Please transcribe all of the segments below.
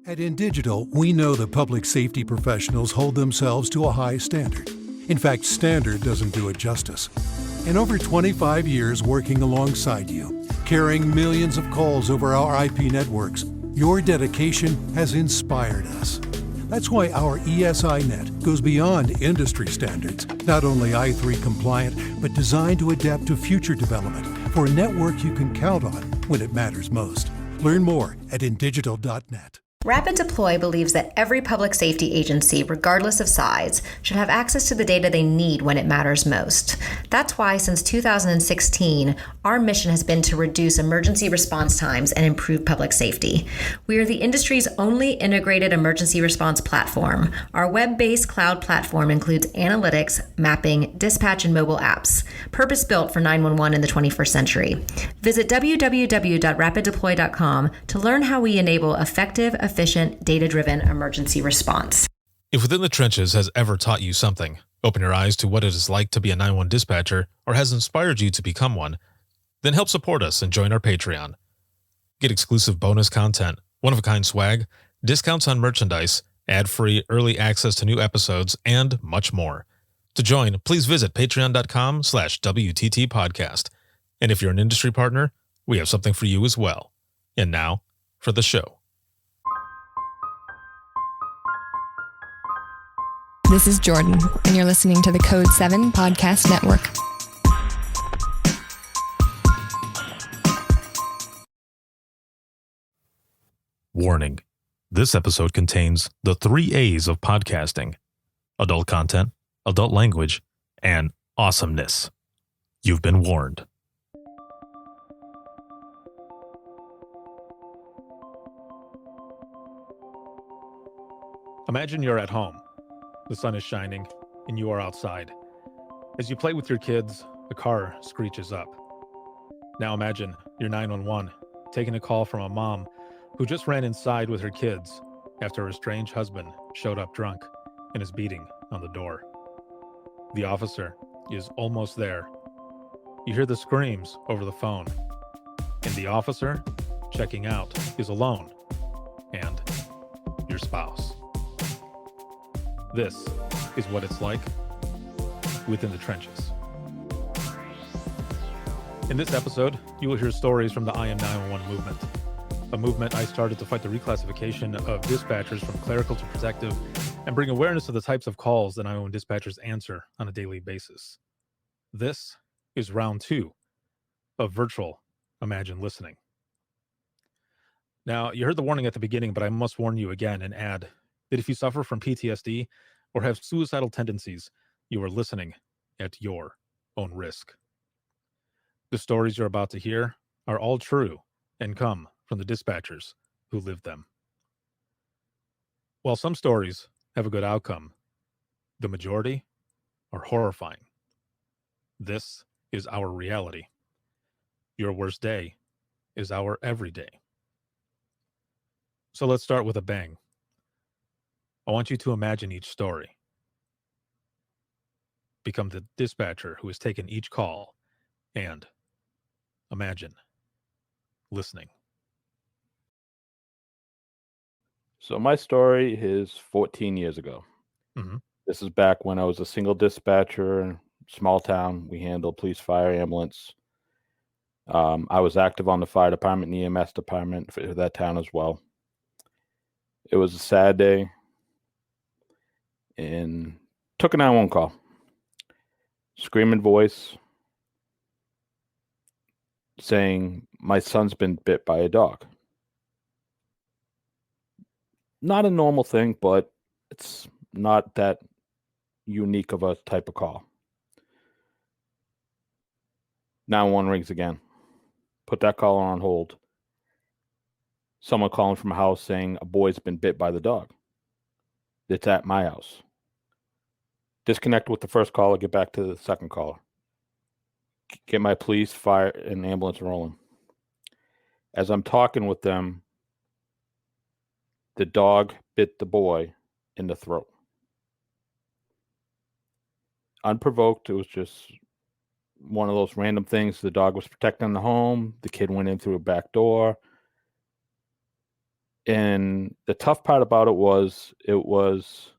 At InDigital, we know that public safety professionals hold themselves to a high standard. In fact, standard doesn't do it justice. In over 25 years working alongside you, carrying millions of calls over our IP networks, your dedication has inspired us. That's why our ESI Net goes beyond industry standards, not only i3 compliant, but designed to adapt to future development for a network you can count on when it matters most. Learn more at indigital.net. Rapid Deploy believes that every public safety agency, regardless of size, should have access to the data they need when it matters most. That's why, since 2016, our mission has been to reduce emergency response times and improve public safety. We are the industry's only integrated emergency response platform. Our web-based cloud platform includes analytics, mapping, dispatch, and mobile apps, purpose-built for 911 in the 21st century. Visit www.rapiddeploy.com to learn how we enable effective, efficient, data-driven emergency response. If Within the Trenches has ever taught you something, open your eyes to what it is like to be a 911 dispatcher, or has inspired you to become one, then help support us and join our Patreon. Get exclusive bonus content, one-of-a-kind swag, discounts on merchandise, ad-free early access to new episodes, and much more. To join, please visit patreon.com/WTT podcast. And if you're an industry partner, we have something for you as well. And now, for the show. This is Jordan, and you're listening to the Code 7 Podcast Network. Warning. This episode contains the 3 A's of podcasting: adult content, adult language, and awesomeness. You've been warned. Imagine you're at home. The sun is shining, and you are outside. As you play with your kids, a car screeches up. Now imagine you're 911, taking a call from a mom who just ran inside with her kids after her estranged husband showed up drunk and is beating on the door. The officer is almost there. You hear the screams over the phone, and the officer checking out is alone, and your spouse. This is what it's like within the trenches. In this episode, you will hear stories from the I Am 911 movement, a movement I started to fight the reclassification of dispatchers from clerical to protective and bring awareness to the types of calls that 911 dispatchers answer on a daily basis. This is round 2 of virtual Imagine Listening. Now, you heard the warning at the beginning, but I must warn you again and add that if you suffer from PTSD or have suicidal tendencies, you are listening at your own risk. The stories you're about to hear are all true and come from the dispatchers who lived them. While some stories have a good outcome, the majority are horrifying. This is our reality. Your worst day is our everyday. So let's start with a bang. I want you to imagine each story. Become the dispatcher who has taken each call, and imagine listening. So my story is 14 years ago. Mm-hmm. This is back when I was a single dispatcher, small town. We handled police, fire, ambulance. I was active on the fire department and EMS department for that town as well. It was a sad day, and took a 911 call. Screaming voice saying, "My son's been bit by a dog." Not a normal thing, but it's not that unique of a type of call. 911 rings again. Put that call on hold. Someone calling from a house saying a boy's been bit by the dog. It's at my house. Disconnect with the first caller, get back to the second caller. Get my police, fire, and ambulance rolling. As I'm talking with them, the dog bit the boy in the throat. Unprovoked, it was just one of those random things. The dog was protecting the home. The kid went in through a back door. And the tough part about it was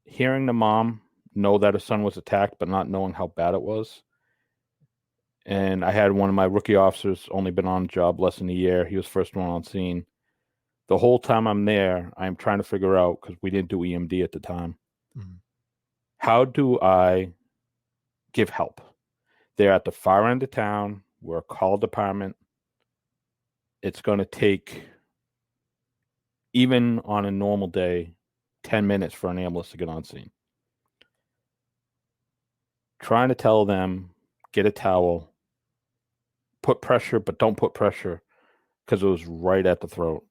hearing the mom know that her son was attacked, but not knowing how bad it was. And I had one of my rookie officers only been on the job less than a year. He was first one on scene. The whole time I'm there, I'm trying to figure out, because we didn't do EMD at the time, how do I give help? They're at the far end of town. We're a call department. It's going to take, even on a normal day, 10 minutes for an ambulance to get on scene. Trying to tell them, get a towel, put pressure, but don't put pressure, because it was right at the throat.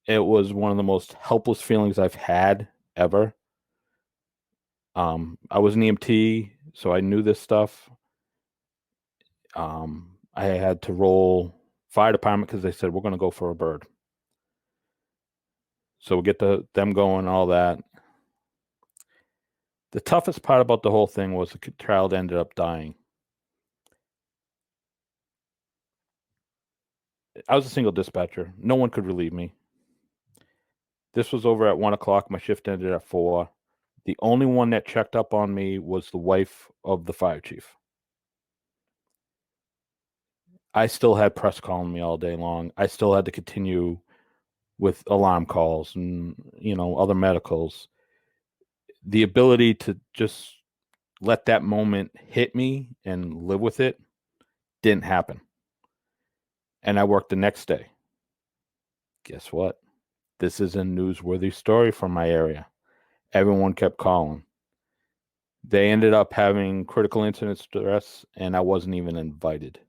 It was one of the most helpless feelings I've had ever. I was an EMT, so I knew this stuff. I had to roll fire department because they said, we're going to go for a bird. So we get them going, all that. The toughest part about the whole thing was the child ended up dying. I was a single dispatcher. No one could relieve me. This was over at 1 o'clock. My shift ended at 4. The only one that checked up on me was the wife of the fire chief. I still had press calling me all day long. I still had to continue with alarm calls and, other medicals. The ability to just let that moment hit me and live with it didn't happen. And I worked the next day. Guess what? This is a newsworthy story from my area. Everyone kept calling. They ended up having critical incident stress, and I wasn't even invited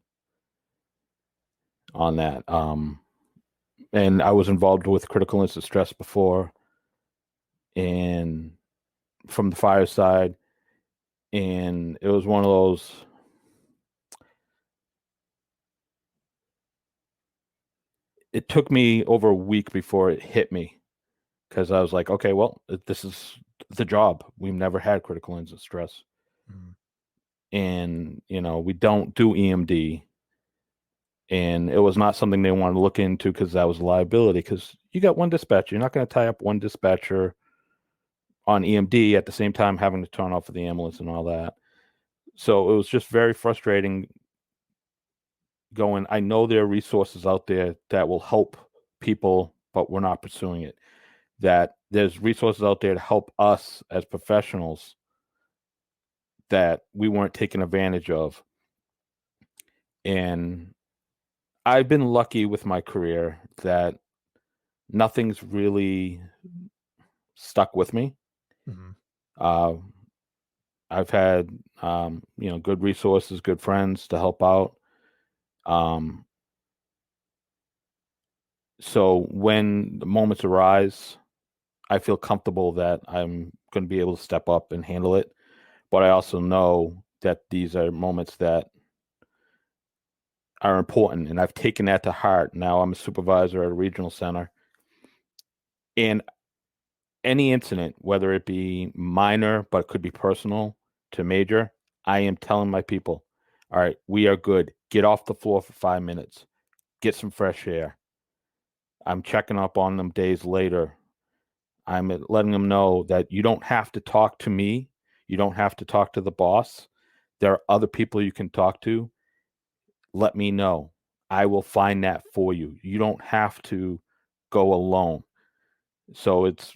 on that. And I was involved with critical incident stress before, and from the fire side, and it was one of those. It took me over a week before it hit me, because I was like, okay, well, this is the job. We've never had critical incident stress. And, we don't do EMD. And it was not something they wanted to look into, because that was a liability, because you got one dispatcher. You're not going to tie up one dispatcher on EMD at the same time having to turn off for the ambulance and all that. So it was just very frustrating going, I know there are resources out there that will help people, but we're not pursuing it. That there's resources out there to help us as professionals that we weren't taking advantage of. And I've been lucky with my career that nothing's really stuck with me. I've had, good resources, good friends to help out. So when the moments arise, I feel comfortable that I'm going to be able to step up and handle it. But I also know that these are moments that are important, and I've taken that to heart. Now I'm a supervisor at a regional center, and any incident, whether it be minor, but could be personal to major, I am telling my people, all right, we are good. Get off the floor for 5 minutes. Get some fresh air. I'm checking up on them days later. I'm letting them know that you don't have to talk to me. You don't have to talk to the boss. There are other people you can talk to. Let me know. I will find that for you. You don't have to go alone. So it's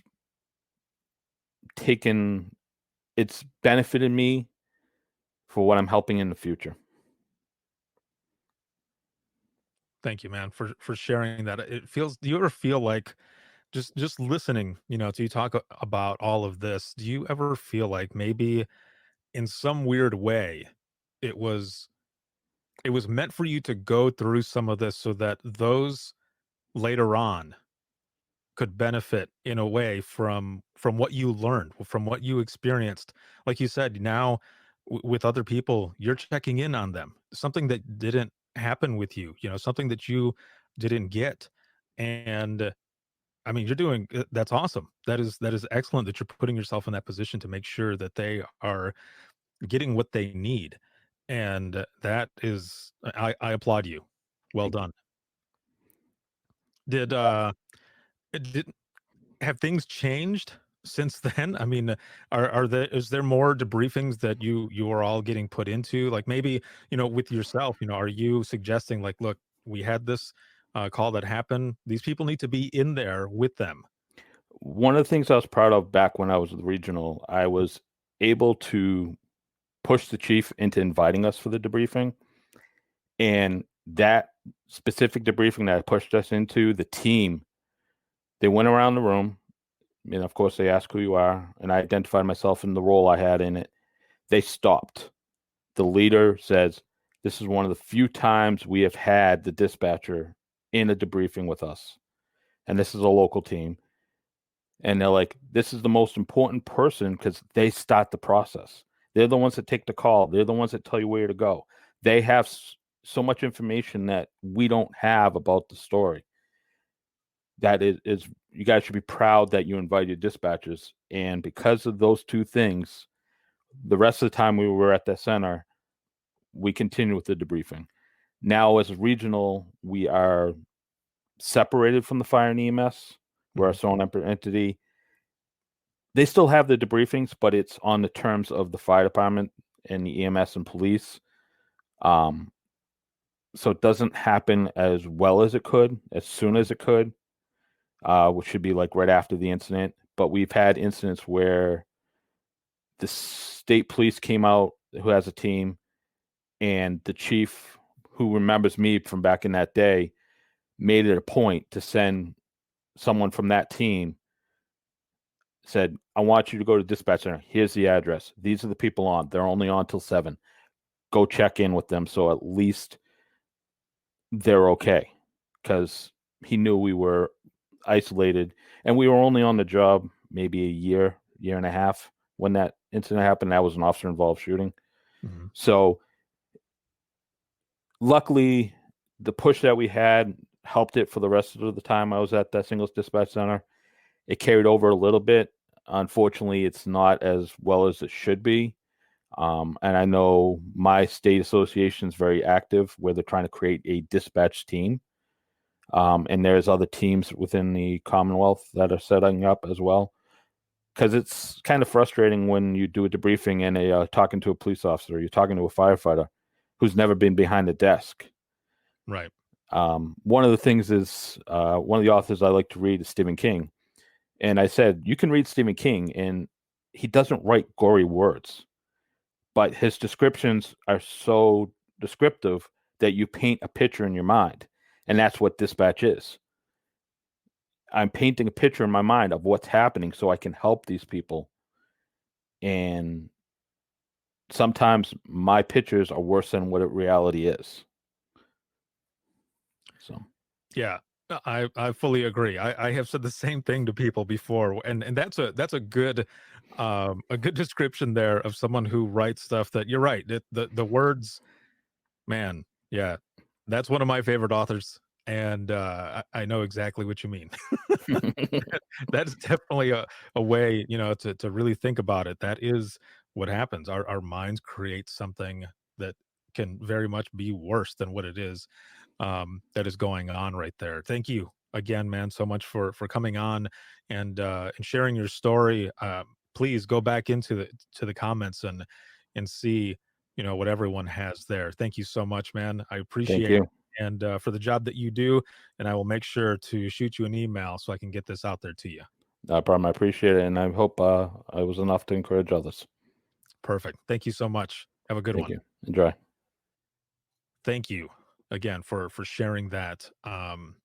benefited me for what I'm helping in the future. Thank you, man, for sharing that. Do you ever feel like, just listening, to you talk about all of this, do you ever feel like maybe in some weird way it was meant for you to go through some of this so that those later on could benefit in a way from what you learned, from what you experienced? Like you said, now with other people, you're checking in on them, something that didn't happen with you, something that you didn't get. And I mean, you're doing that's awesome. That is excellent that you're putting yourself in that position to make sure that they are getting what they need. And that is, I applaud you. Well done. Did did have things changed since then? I mean, are there is there more debriefings that you are all getting put into? Like maybe, with yourself, are you suggesting like, look, we had this call that happened. These people need to be in there with them. One of the things I was proud of back when I was with regional, I was able to push the chief into inviting us for the debriefing. And that specific debriefing that I pushed us into, the team, they went around the room. And of course, they asked who you are. And I identified myself in the role I had in it. They stopped. The leader says, this is one of the few times we have had the dispatcher in a debriefing with us. And this is a local team. And they're like, this is the most important person because they start the process. They're the ones that take the call. They're the ones that tell you where to go. They have so much information that we don't have about the story. That is you guys should be proud that you invited dispatchers. And because of those two things, the rest of the time we were at the center, we continued with the debriefing. Now, as a regional, we are separated from the fire and EMS. We're our own entity. They still have the debriefings, but it's on the terms of the fire department and the EMS and police. So it doesn't happen as well as it could, as soon as it could, which should be like right after the incident. But we've had incidents where the state police came out, who has a team, and the chief, who remembers me from back in that day, made it a point to send someone from that team, said, I want you to go to dispatch center. Here's the address. These are the people on. They're only on till 7. Go check in with them so at least they're okay. Because he knew we were isolated and we were only on the job maybe a year and a half when that incident happened. That was an officer involved shooting. Mm-hmm. So luckily the push that we had helped it for the rest of the time I was at that singles dispatch center. It carried over a little bit. Unfortunately, it's not as well as it should be. And I know my state association is very active where they're trying to create a dispatch team. And there's other teams within the Commonwealth that are setting up as well. Because it's kind of frustrating when you do a debriefing and talking to a police officer, you're talking to a firefighter who's never been behind the desk. Right. One of the things is one of the authors I like to read is Stephen King. And I said, you can read Stephen King, and he doesn't write gory words, but his descriptions are so descriptive that you paint a picture in your mind. And that's what dispatch is. I'm painting a picture in my mind of what's happening so I can help these people. And sometimes my pictures are worse than what reality is. So, yeah. I fully agree. I have said the same thing to people before, and that's a good description there of someone who writes stuff that you're right. The words, man, yeah, that's one of my favorite authors, and I know exactly what you mean. That's definitely a way, to really think about it. That is what happens. Our minds create something that can very much be worse than what it is. That is going on right there. Thank you again, man, so much for coming on and sharing your story. Please go back into the comments and see what everyone has there. Thank you so much, man. I appreciate it, and for the job that you do. And I will make sure to shoot you an email so I can get this out there to you. No problem. I appreciate it, and I hope I was enough to encourage others. Perfect. Thank you so much. Have a good one. Thank you. Enjoy. Thank you again for sharing that. I'm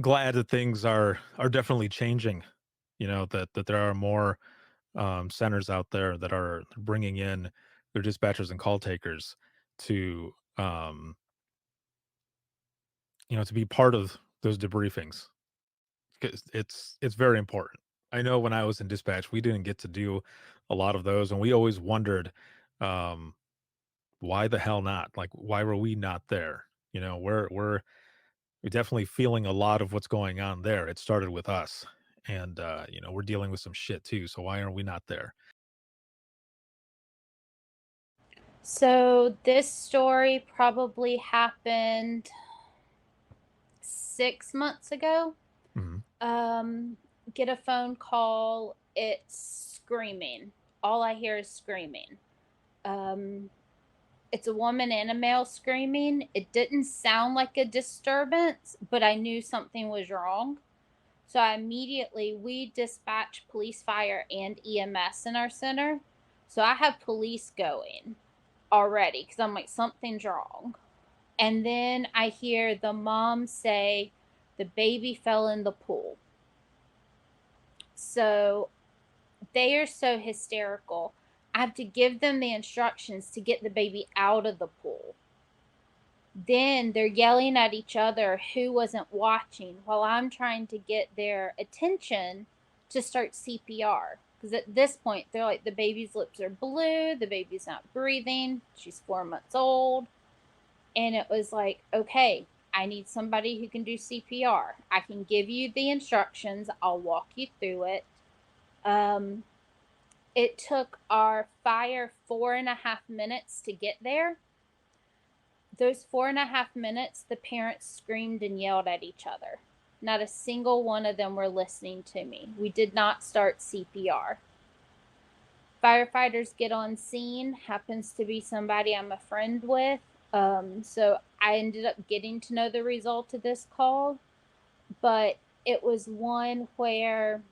glad that things are definitely changing. That there are more centers out there that are bringing in their dispatchers and call takers to to be part of those debriefings, because it's very important. I know when I was in dispatch, we didn't get to do a lot of those, and we always wondered, why the hell not? Like, why were we not there? We're definitely feeling a lot of what's going on there. It started with us, and we're dealing with some shit too. So why are we not there? So this story probably happened 6 months ago. Mhm. Get a phone call. It's screaming. All I hear is screaming. It's a woman and a male screaming. It didn't sound like a disturbance, but I knew something was wrong. So we dispatched police, fire, and EMS in our center. So I have police going already because I'm like, something's wrong. And then I hear the mom say, the baby fell in the pool. So they are so hysterical. I have to give them the instructions to get the baby out of the pool. Then they're yelling at each other who wasn't watching while I'm trying to get their attention to start CPR. Because at this point, they're like, the baby's lips are blue, the baby's not breathing, she's 4 months old. And it was like, okay, I need somebody who can do CPR. I can give you the instructions, I'll walk you through it. It took our fire 4.5 minutes to get there. Those 4.5 minutes, the parents screamed and yelled at each other. Not a single one of them were listening to me. We did not start CPR. Firefighters get on scene, happens to be somebody I'm a friend with. So I ended up getting to know the result of this call, but it was one where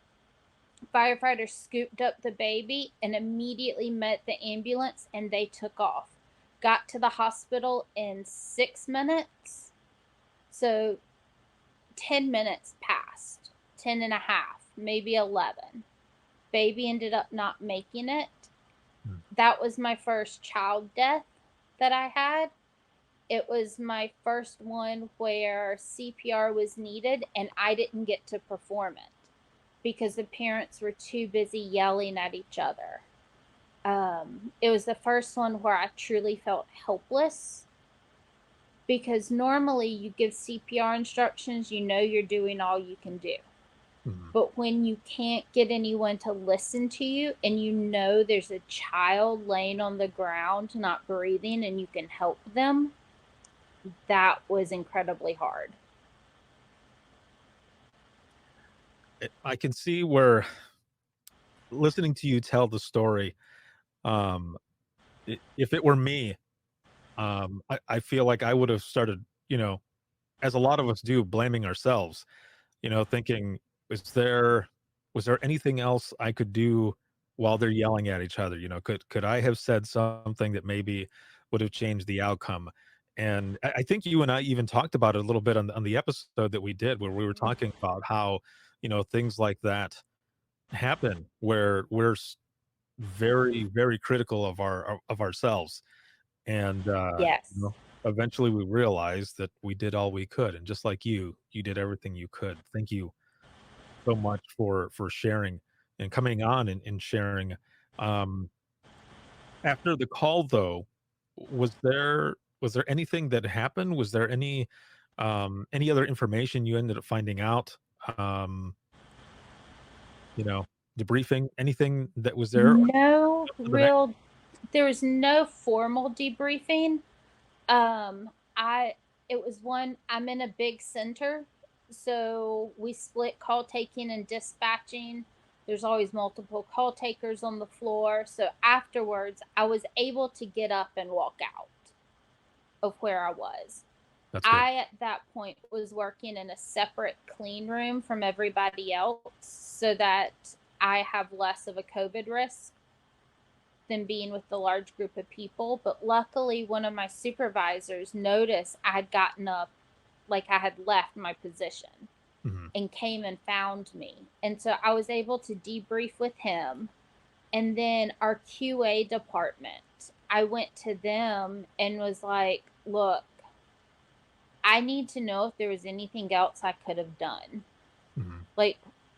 firefighters scooped up the baby and immediately met the ambulance and they took off. Got to the hospital in 6 minutes. So 10 minutes passed, 10 and a half, maybe 11. Baby ended up not making it. That was my first child death that I had. It was my first one where CPR was needed and I didn't get to perform it because the parents were too busy yelling at each other. It was the first one where I truly felt helpless because normally you give CPR instructions, you know you're doing all you can do. But when you can't get anyone to listen to you and you know there's a child laying on the ground not breathing and you can help them, that was incredibly hard. I can see where listening to you tell the story, if it were me, I feel like I would have started, as a lot of us do, blaming ourselves, thinking, was there anything else I could do while they're yelling at each other? Could I have said something that maybe would have changed the outcome? And I think you and I even talked about it a little bit on the episode that we did, where we were talking about how, things like that happen, where we're very, very critical of ourselves. And, Yes. eventually we realized that we did all we could. And just like you did everything you could. Thank you so much for sharing and coming on and sharing. Um, After the call though, was there anything that happened? Was there any other information you ended up finding out? Um, you know, Debriefing, anything that was there? There was no formal debriefing. Um, I it was one I'm in a big center, so we split call taking and dispatching. There's always multiple call takers on the floor. So afterwards, I was able to get up and walk out of where I was. That's good. I, at that point, was working in a separate clean room from everybody else so that I have less of a COVID risk than being with the large group of people. But luckily, one of my supervisors noticed I had gotten up, like I had left my position, and came and found me. And so I was able to debrief with him. And then our QA department, I went to them and was like, look, I need to know if there was anything else I could have done. Like,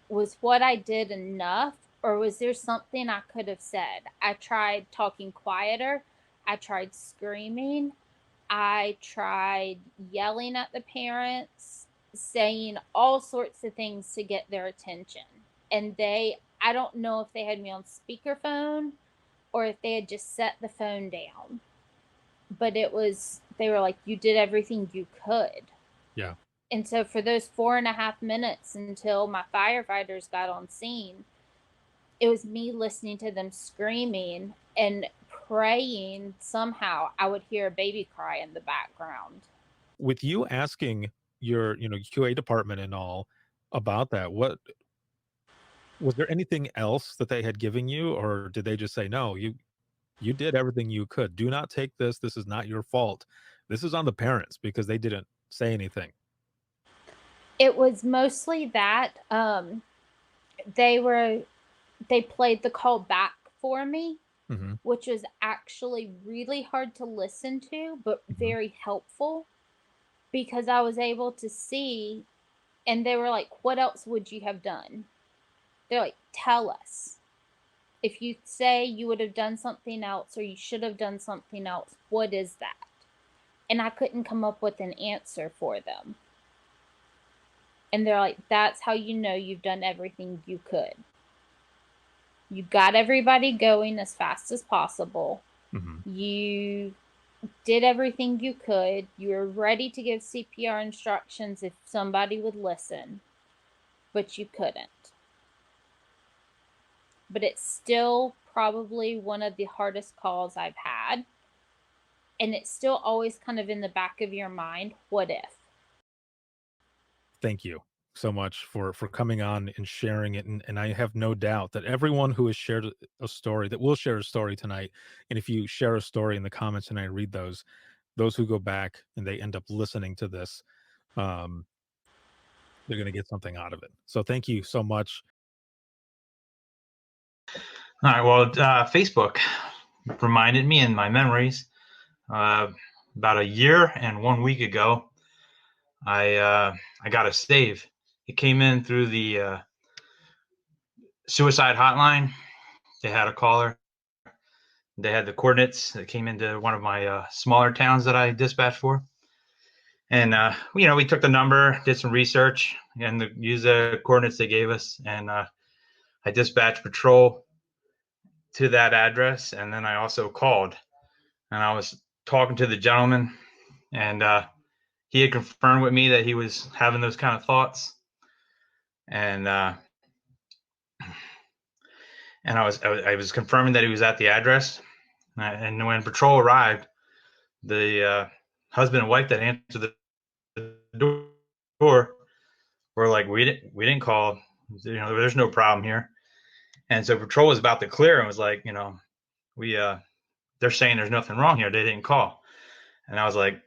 was what I did enough? Or was there something I could have said? I tried talking quieter. I tried screaming. I tried yelling at the parents, saying all sorts of things to get their attention. And I don't know if they had me on speakerphone or if they had just set the phone down. But they were like, you did everything you could. Yeah. And so for those 4.5 minutes until my firefighters got on scene, it was me listening to them screaming and praying somehow I would hear a baby cry in the background. With you asking your, QA department and all about that, what was there anything else that they had given you, or did they just say, no, you did everything you could. Do not take this. This is not your fault. This is on the parents because they didn't say anything. It was mostly that they played the call back for me, which was actually really hard to listen to, but very helpful, because I was able to see, and they were like, what else would you have done? They're like, tell us. If you say you would have done something else or you should have done something else, what is that? And I couldn't come up with an answer for them. And they're like, that's how you know you've done everything you could. You got everybody going as fast as possible. You did everything you could. You were ready to give CPR instructions if somebody would listen, but you couldn't. But it's still probably one of the hardest calls I've had. And it's still always kind of in the back of your mind, what if? Thank you so much for coming on and sharing it. And I have no doubt that everyone who has shared a story, that will share a story tonight, and if you share a story in the comments and I read those who go back and they end up listening to this, they're going to get something out of it. So thank you so much. All right. Well, Facebook reminded me in my memories about a year and 1 week ago, I got a save. It came in through the suicide hotline. They had a caller. They had the coordinates that came into one of my smaller towns that I dispatched for. And, we took the number, did some research, and used the coordinates they gave us. And I dispatched patrol to that address. And then I also called. And I was talking to the gentleman. And he had confirmed with me that he was having those kind of thoughts. And I was confirming that he was at the address. And when patrol arrived, the husband and wife that answered the door were like, we didn't call, there's no problem here. And so patrol was about to clear and was like, they're saying there's nothing wrong here. They didn't call. And I was like,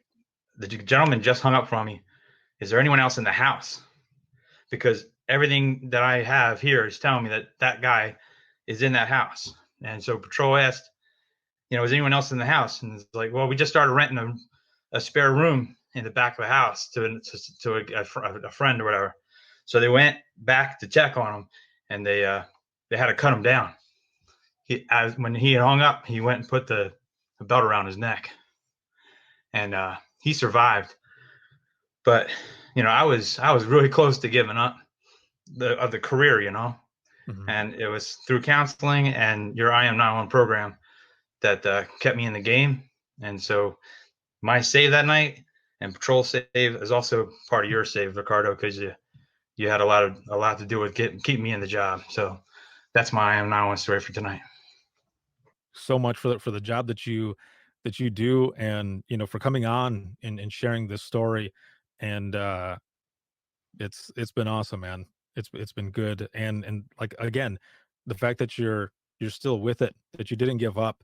the gentleman just hung up from me. Is there anyone else in the house? Because everything that I have here is telling me that guy is in that house. And so patrol asked, is anyone else in the house? And it's like, well, we just started renting a spare room in the back of the house to a friend or whatever. So they went back to check on him, and they had to cut him down. When he hung up, he went and put the belt around his neck, and he survived. But I was really close to giving up the career, and it was through counseling and your I Am 911 program that kept me in the game. And so my save that night and patrol save is also part of your save, Ricardo, because you had a lot to do with keep me in the job. So that's my I Am 911 story for tonight. So much for the job that you do, and for coming on and sharing this story. And it's been awesome, man. It's been good. And like, again, the fact that you're still with it, that you didn't give up,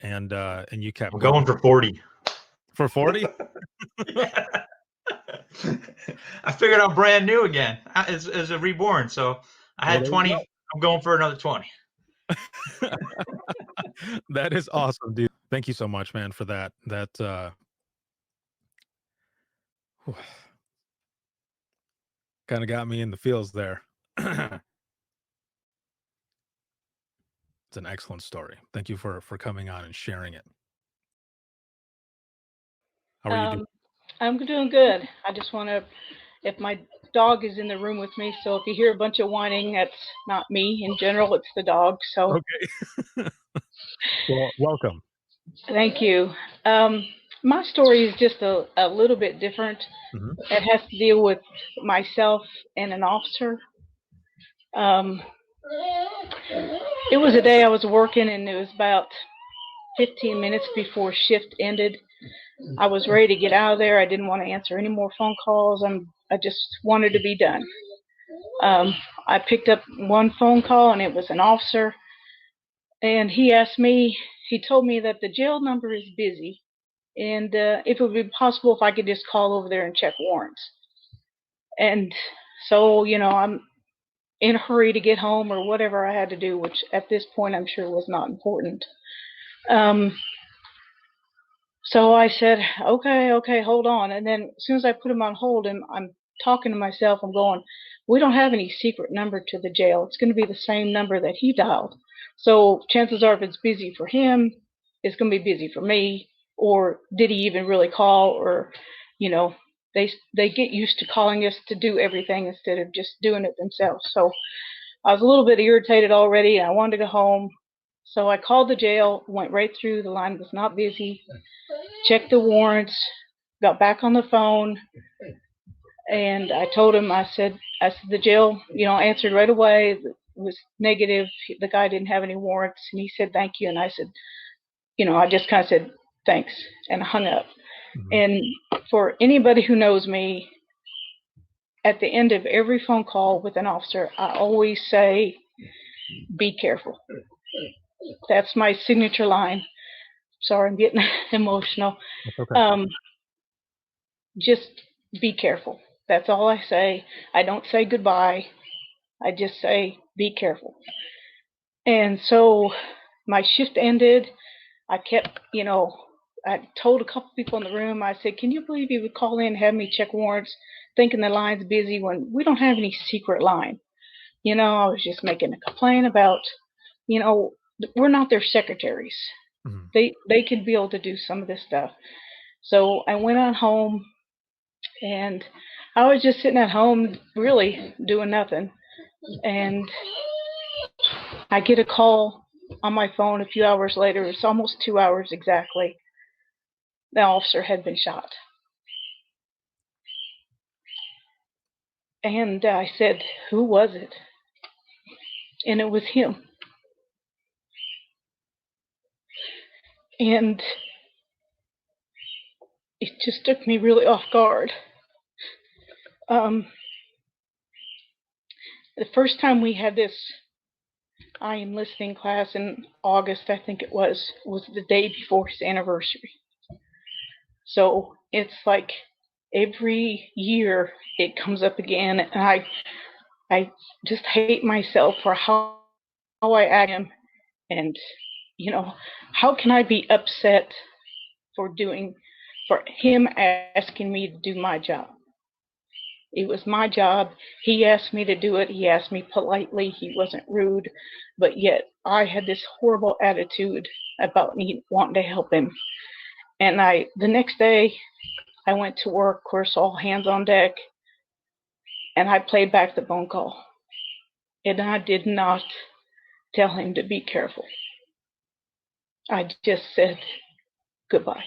and you kept going for 40. For 40? Yeah. I figured I'm brand new again as a reborn. So I had 20. I'm going for another 20. That is awesome, dude. Thank you so much, man, for that. Kind of got me in the feels there. It's an excellent story. Thank you for coming on and sharing it. How are you doing? I'm doing good. I just want to, if my dog is in the room with me, so if you hear a bunch of whining, that's not me. In general, it's the dog. So okay. Well, welcome. Thank you. My story is just a little bit different. Mhm. It has to deal with myself and an officer. It was a day I was working, and it was about 15 minutes before shift ended. I was ready to get out of there. I didn't want to answer any more phone calls. I just wanted to be done. I picked up one phone call, and it was an officer. And he told me that the jail number is busy, and if it would be possible if I could just call over there and check warrants. And so, I'm in a hurry to get home or whatever I had to do, which at this point I'm sure was not important. So I said, okay, hold on. And then as soon as I put him on hold and I'm talking to myself, I'm going, we don't have any secret number to the jail. It's going to be the same number that he dialed. So chances are if it's busy for him, it's going to be busy for me. Or did he even really call? Or, they get used to calling us to do everything instead of just doing it themselves. So I was a little bit irritated already. I wanted to go home. So I called the jail, went right through. The line was not busy. Checked the warrants, got back on the phone, and I told him, I said the jail, answered right away. It was negative. The guy didn't have any warrants, and he said, thank you. And I said, I just kind of said, thanks, and hung up. Mm-hmm. And for anybody who knows me, at the end of every phone call with an officer, I always say, be careful. That's my signature line. Sorry, I'm getting emotional. Okay. Just be careful. That's all I say. I don't say goodbye. I just say, be careful. And so my shift ended. I kept, I told a couple people in the room, I said, can you believe you would call in and have me check warrants thinking the line's busy when we don't have any secret line? I was just making a complaint about, we're not their secretaries. Mm-hmm. They could be able to do some of this stuff. So I went on home, and I was just sitting at home really doing nothing. And I get a call on my phone a few hours later. It's almost 2 hours exactly. The officer had been shot. And I said, who was it? And it was him. And it just took me really off guard. The first time we had this I Am Listening class in August, I think it was the day before his anniversary. So it's like every year it comes up again, and I just hate myself for how I act him, and how can I be upset for him asking me to do my job? It was my job. He asked me to do it. He asked me politely. He wasn't rude, but yet I had this horrible attitude about me wanting to help him. And the next day I went to work, of course, all hands on deck, and I played back the phone call. And I did not tell him to be careful. I just said goodbye.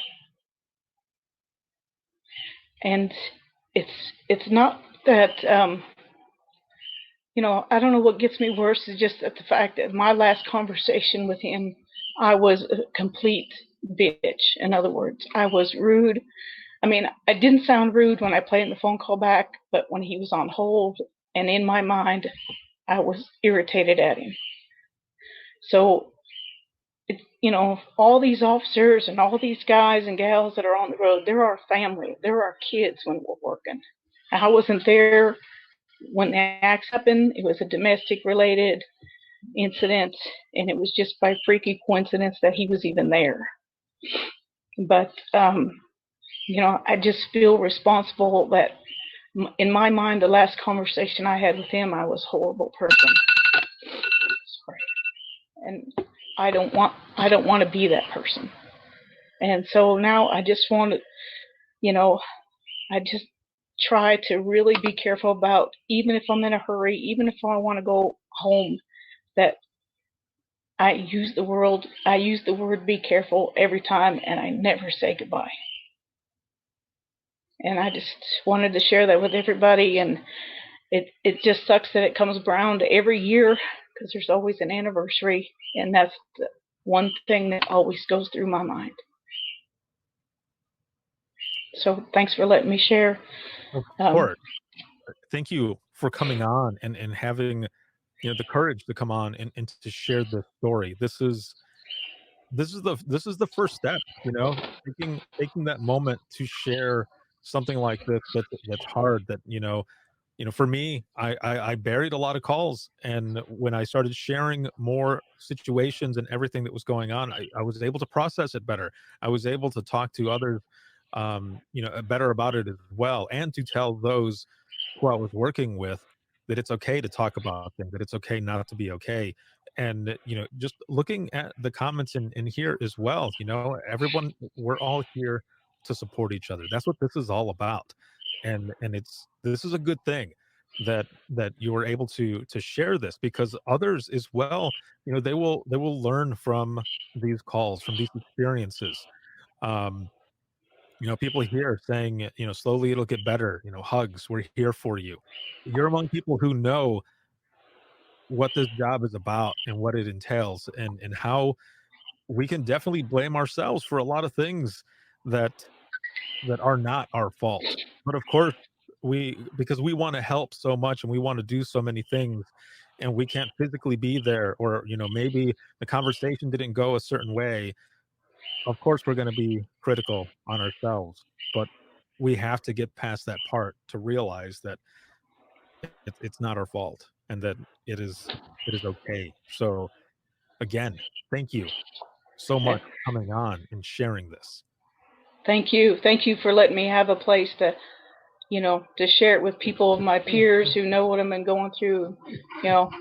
And it's not that, I don't know what gets me worse is just that the fact that my last conversation with him, I was a complete bitch. In other words, I was rude. I mean, I didn't sound rude when I played the phone call back, but when he was on hold and in my mind, I was irritated at him. So, all these officers and all these guys and gals that are on the road, they're our family. They're our kids when we're working. I wasn't there when the acts happened. It was a domestic related incident, and it was just by freaky coincidence that he was even there. But, I just feel responsible that in my mind, the last conversation I had with him, I was a horrible person. Sorry. And I don't want to be that person. And so now I just want to, I just try to really be careful about, even if I'm in a hurry, even if I want to go home, that I use the word be careful every time, and I never say goodbye. And I just wanted to share that with everybody. And it just sucks that it comes around every year because there's always an anniversary. And that's the one thing that always goes through my mind. So thanks for letting me share. Of course. Thank you for coming on and having, the courage to come on and to share this story. This is the first step, taking that moment to share something like this that's hard. That for me, I buried a lot of calls, and when I started sharing more situations and everything that was going on, I was able to process it better. I was able to talk to others, better about it as well, and to tell those who I was working with that it's okay to talk about things, that it's okay not to be okay. And just looking at the comments in here as well, everyone, we're all here to support each other. That's what this is all about. And this is a good thing that you were able to share this, because others as well, they will learn from these calls, from these experiences. um People here saying, slowly it'll get better, hugs, we're here for you. You're among people who know what this job is about and what it entails, and how we can definitely blame ourselves for a lot of things that are not our fault. But of course, because we want to help so much and we want to do so many things, and we can't physically be there, or maybe the conversation didn't go a certain way. Of course, we're going to be critical on ourselves, but we have to get past that part to realize that it's not our fault, and that it is okay. So again, thank you so much for coming on and sharing this. Thank you. Thank you for letting me have a place to, to share it with people of my peers who know what I've been going through.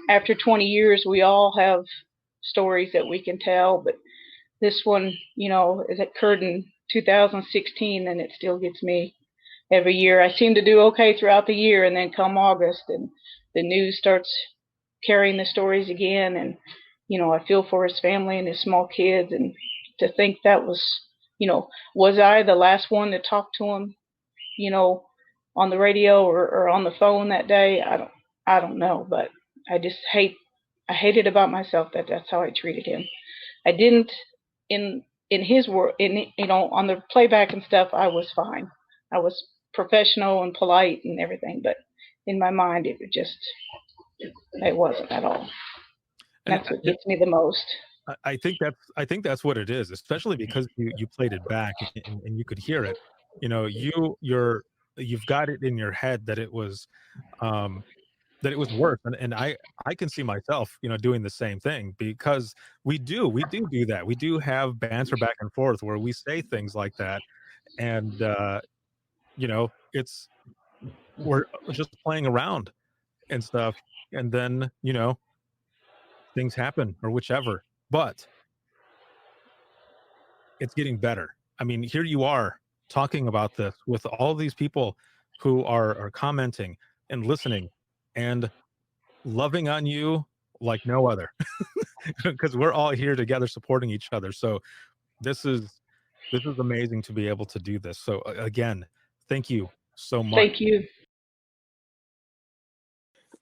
After 20 years, we all have stories that we can tell, but this one, it occurred in 2016, and it still gets me every year. I seem to do okay throughout the year, and then come August, and the news starts carrying the stories again, and I feel for his family and his small kids, and to think that was, was I the last one to talk to him, on the radio or on the phone that day? I don't know, but I just hate it about myself that that's how I treated him. I didn't in his work, on the playback and stuff. I was fine. I was professional and polite and everything, but in my mind, it wasn't at all. That's what gets me the most. I think that's what it is, especially because you played it back, and you could hear it. You've got it in your head that it was worse, and I can see myself doing the same thing, because we do that. We do have banter back and forth where we say things like that, and we're just playing around and stuff, and then things happen or whichever. But it's getting better. I mean, here you are talking about this with all these people who are commenting and listening and loving on you like no other, because we're all here together supporting each other. So this is amazing to be able to do this. So again, thank you so much. Thank you.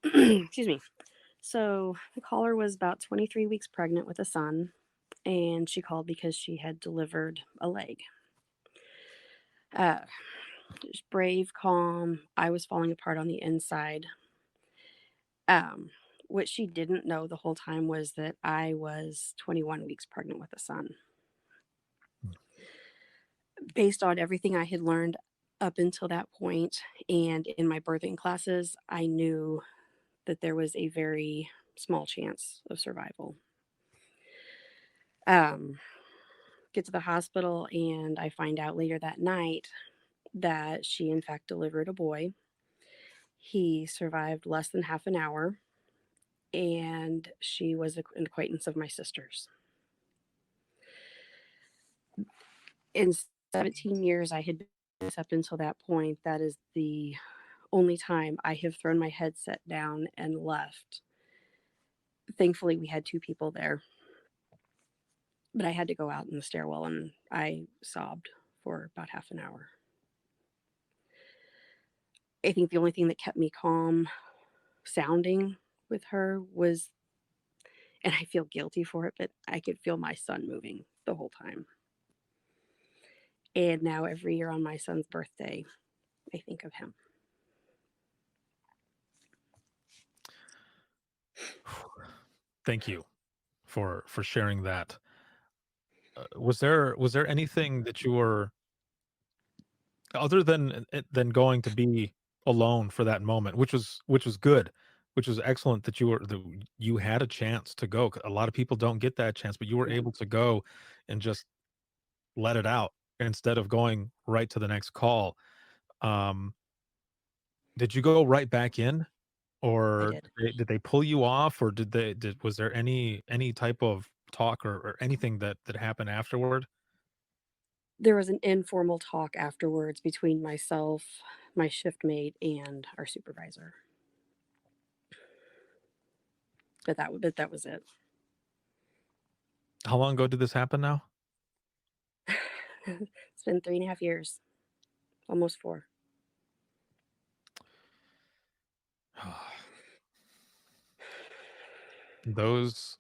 Excuse me. So the caller was about 23 weeks pregnant with a son, and she called because she had delivered a leg. Just brave, calm. I was falling apart on the inside. What she didn't know the whole time was that I was 21 weeks pregnant with a son. Based on everything I had learned up until that point, and in my birthing classes, I knew that there was a very small chance of survival. Get to the hospital, and I find out later that night that she in fact delivered a boy. He survived less than half an hour, and she was an acquaintance of my sister's. In 17 years I had been this up until that point, that is the only time I have thrown my headset down and left. Thankfully, we had two people there, but I had to go out in the stairwell, and I sobbed for about half an hour. I think the only thing that kept me calm sounding with her was, and I feel guilty for it, but I could feel my son moving the whole time. And now every year on my son's birthday, I think of him. Thank you for sharing that. Was there anything that you were, other than going to be alone for that moment, which was good, which was excellent that you had a chance to go. A lot of people don't get that chance, but you were Yeah. able to go and just let it out instead of going right to the next call. Um, did you go right back in, I or did. did they pull you off, or was there any type of talk or anything that happened afterward? There was an informal talk afterwards between myself, my shift mate, and our supervisor. But that was it. How long ago did this happen now? It's been 3.5 years, almost 4. Those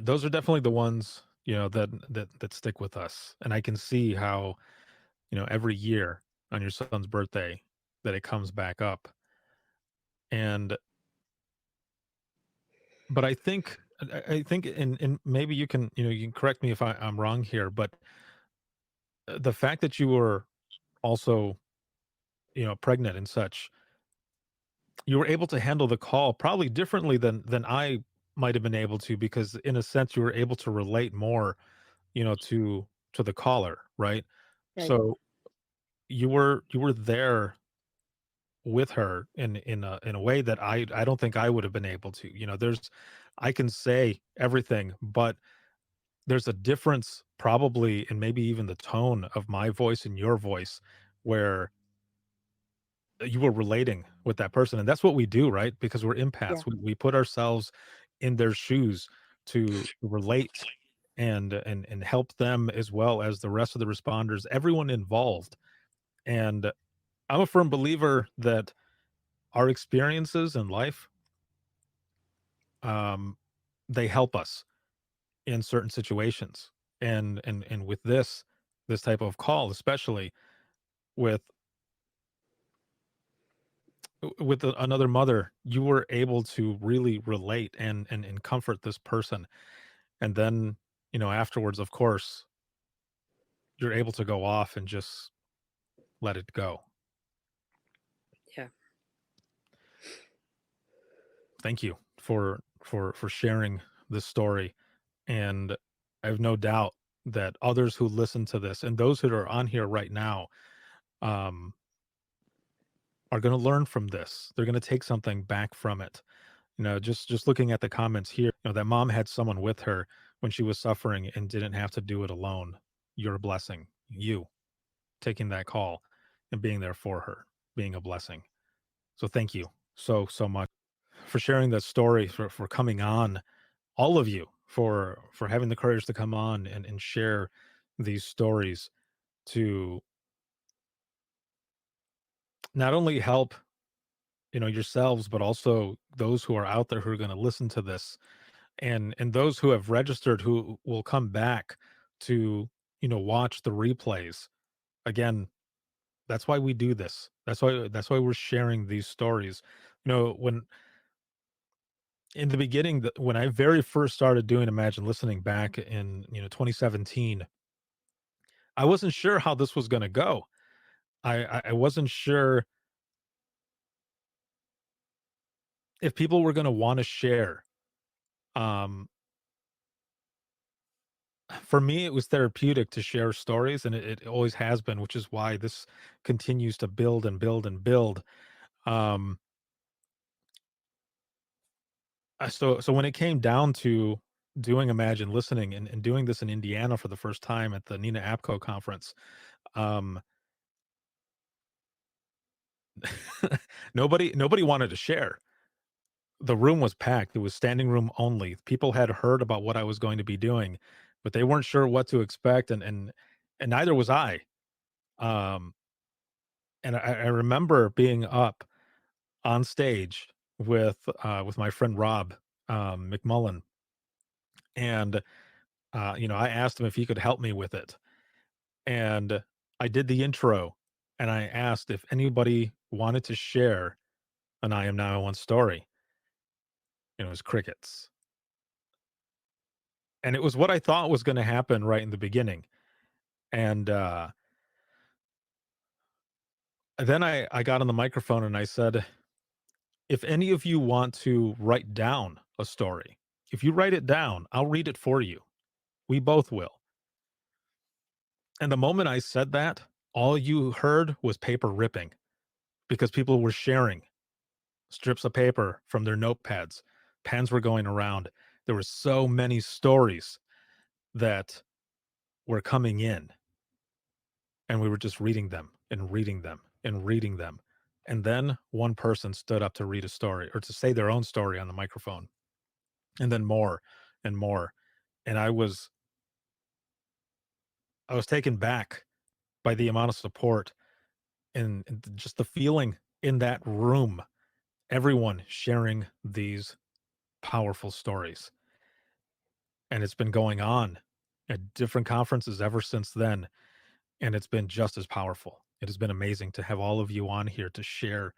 those are definitely the ones, that stick with us, and I can see how, every year on your son's birthday that it comes back up. And but I think, and maybe you can correct me if I'm wrong here, but the fact that you were also, pregnant and such, you were able to handle the call probably differently than I might have been able to, because in a sense you were able to relate more, to the caller, right? Right. So you were there with her in a way that I don't think I would have been able to. I can say everything, but there's a difference probably in maybe even the tone of my voice and your voice, where you were relating with that person, and that's what we do, right? Because we're Yeah. empaths. We put ourselves in their shoes to relate and help them as well as the rest of the responders, everyone involved. And I'm a firm believer that our experiences in life, um, they help us in certain situations. And with this type of call, especially with another mother, you were able to really relate and comfort this person. And then, afterwards, of course, you're able to go off and just let it go. Yeah. Thank you for sharing this story. And I have no doubt that others who listen to this, and those who are on here right now, um, are going to learn from this. They're going to take something back from it. Just looking at the comments here, that mom had someone with her when she was suffering and didn't have to do it alone. You're a blessing. You taking that call and being there for her, being a blessing. So thank you so much for sharing that story, for coming on, all of you, for having the courage to come on and share these stories, to not only help, yourselves, but also those who are out there who are going to listen to this, and those who have registered, who will come back to, watch the replays again. That's why we do this. That's why we're sharing these stories. When in the beginning, when I very first started doing Imagine Listening back in 2017, I wasn't sure how this was going to go. I wasn't sure if people were going to want to share. Um, for me, it was therapeutic to share stories, and it always has been, which is why this continues to build and build and build. Um, so when it came down to doing Imagine Listening, and doing this in Indiana for the first time at the Nina Apco conference, um, nobody wanted to share. The room was packed. It was standing room only. People had heard about what I was going to be doing, but they weren't sure what to expect, and neither was I. Um, And I remember being up on stage with my friend Rob McMullen, and I asked him if he could help me with it, and I did the intro, and I asked if anybody wanted to share an I Am 911 story. And it was crickets. And it was what I thought was going to happen right in the beginning. And then I got on the microphone and I said, if any of you want to write down a story, if you write it down, I'll read it for you. We both will. And the moment I said that, all you heard was paper ripping because people were sharing strips of paper from their notepads. Pens were going around. There were so many stories that were coming in, and we were just reading them and reading them and reading them. And then one person stood up to read a story or to say their own story on the microphone, and then more and more. And I was taken back by the amount of support and just the feeling in that room, everyone sharing these powerful stories. And it's been going on at different conferences ever since then. And it's been just as powerful. It has been amazing to have all of you on here to share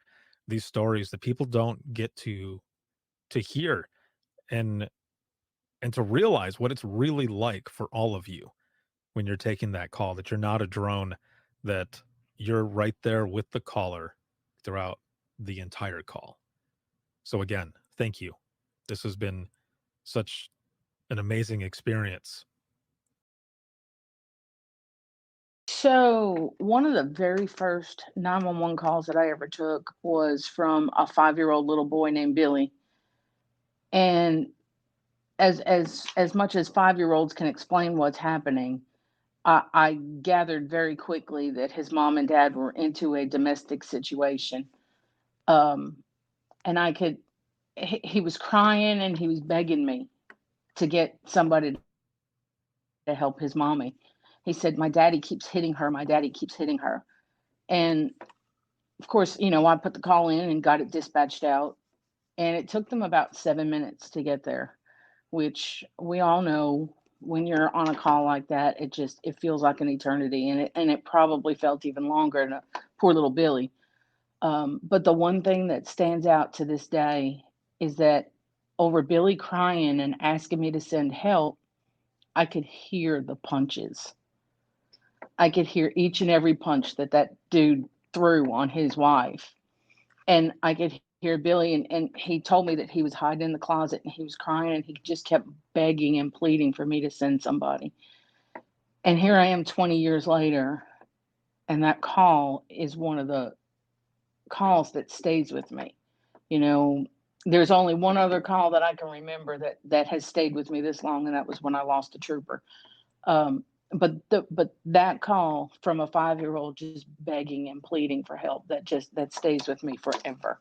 these stories that people don't get to hear and to realize what it's really like for all of you when you're taking that call, that you're not a drone, that you're right there with the caller throughout the entire call. So again, thank you. This has been such an amazing experience. So, one of the very first 911 calls that I ever took was from a 5-year-old little boy named Billy. And as much as 5-year-olds can explain what's happening, I gathered very quickly that his mom and dad were into a domestic situation. Um, and he was crying and he was begging me to get somebody to help his mommy. He said, "My daddy keeps hitting her. My daddy keeps hitting her." And of course, I put the call in and got it dispatched out. And it took them about 7 minutes to get there, which we all know when you're on a call like that, it feels like an eternity. And it probably felt even longer to poor little Billy. But the one thing that stands out to this day is that over Billy crying and asking me to send help, I could hear the punches. I could hear each and every punch that dude threw on his wife. And I could hear Billy, and he told me that he was hiding in the closet and he was crying and he just kept begging and pleading for me to send somebody. And here I am 20 years later, and that call is one of the calls that stays with me. There's only one other call that I can remember that has stayed with me this long, and that was when I lost a trooper. But that call from a 5-year-old just begging and pleading for help, that stays with me forever.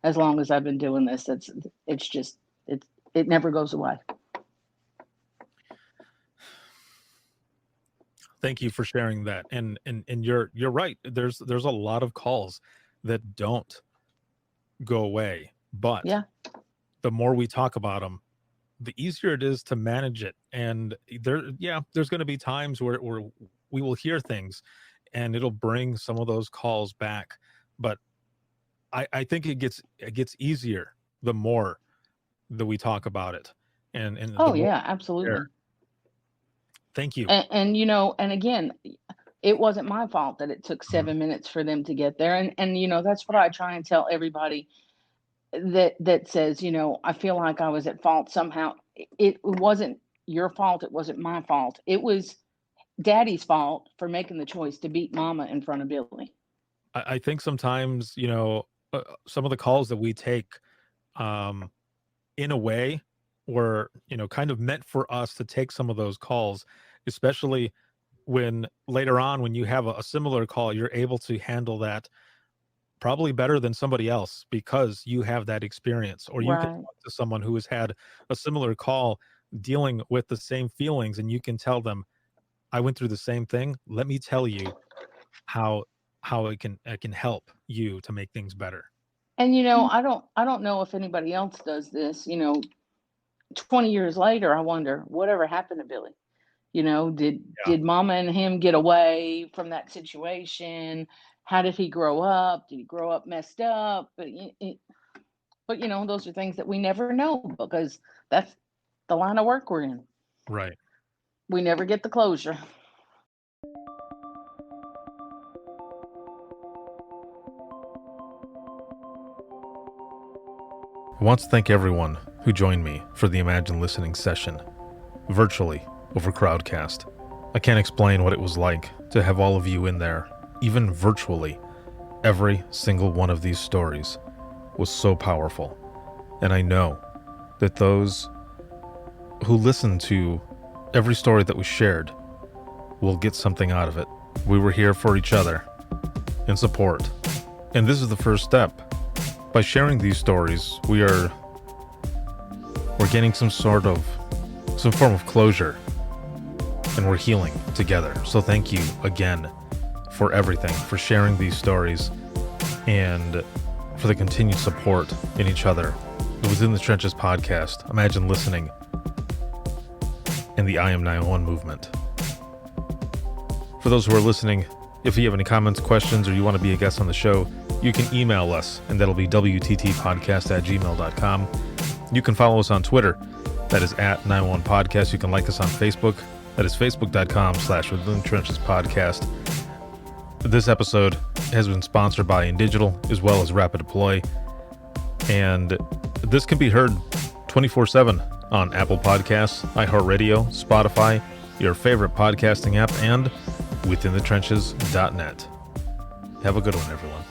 As long as I've been doing this, it never goes away. Thank you for sharing that. And you're right. There's a lot of calls that don't go away, but Yeah. the more we talk about them, the easier it is to manage it. And there's going to be times where we will hear things and it'll bring some of those calls back. But I think it gets easier the more that we talk about it. And Oh yeah, absolutely. Thank you. And again, it wasn't my fault that it took 7 minutes for them to get there. And that's what I try and tell everybody that says, I feel like I was at fault somehow. It wasn't your fault. It wasn't my fault. It was Daddy's fault for making the choice to beat Mama in front of Billy. I think sometimes, some of the calls that we take, in a way, were, kind of meant for us to take some of those calls, especially when later on, when you have a similar call, you're able to handle that probably better than somebody else because you have that experience, or you Right. can talk to someone who has had a similar call dealing with the same feelings, and you can tell them, I went through the same thing. Let me tell you how how it can help you to make things better. And I don't know if anybody else does this. 20 years later, I wonder whatever happened to Billy. Did Mama and him get away from that situation? How did he grow up? Did he grow up messed up? But those are things that we never know because that's the line of work we're in. Right. We never get the closure. I want to thank everyone who joined me for the Imagine Listening session, virtually over Crowdcast. I can't explain what it was like to have all of you in there, even virtually. Every single one of these stories was so powerful, and I know that those who listen to every story that we shared will get something out of it. We were here for each other in support, and this is the first step. By sharing these stories, we're getting some form of closure, and we're healing together. So thank you again for everything, for sharing these stories, and for the continued support in each other within the Trenches podcast, Imagine Listening, and the I Am 911 movement. For those who are listening, if you have any comments, questions, or you want to be a guest on the show, you can email us, and that'll be wttpodcast@gmail.com. You can follow us on Twitter. That is @91podcast. You can like us on Facebook. That is facebook.com/Within Trenches Podcast. This episode has been sponsored by InDigital as well as Rapid Deploy. And this can be heard 24/7 on Apple Podcasts, iHeartRadio, Spotify, your favorite podcasting app, and withinthetrenches.net. Have a good one, everyone.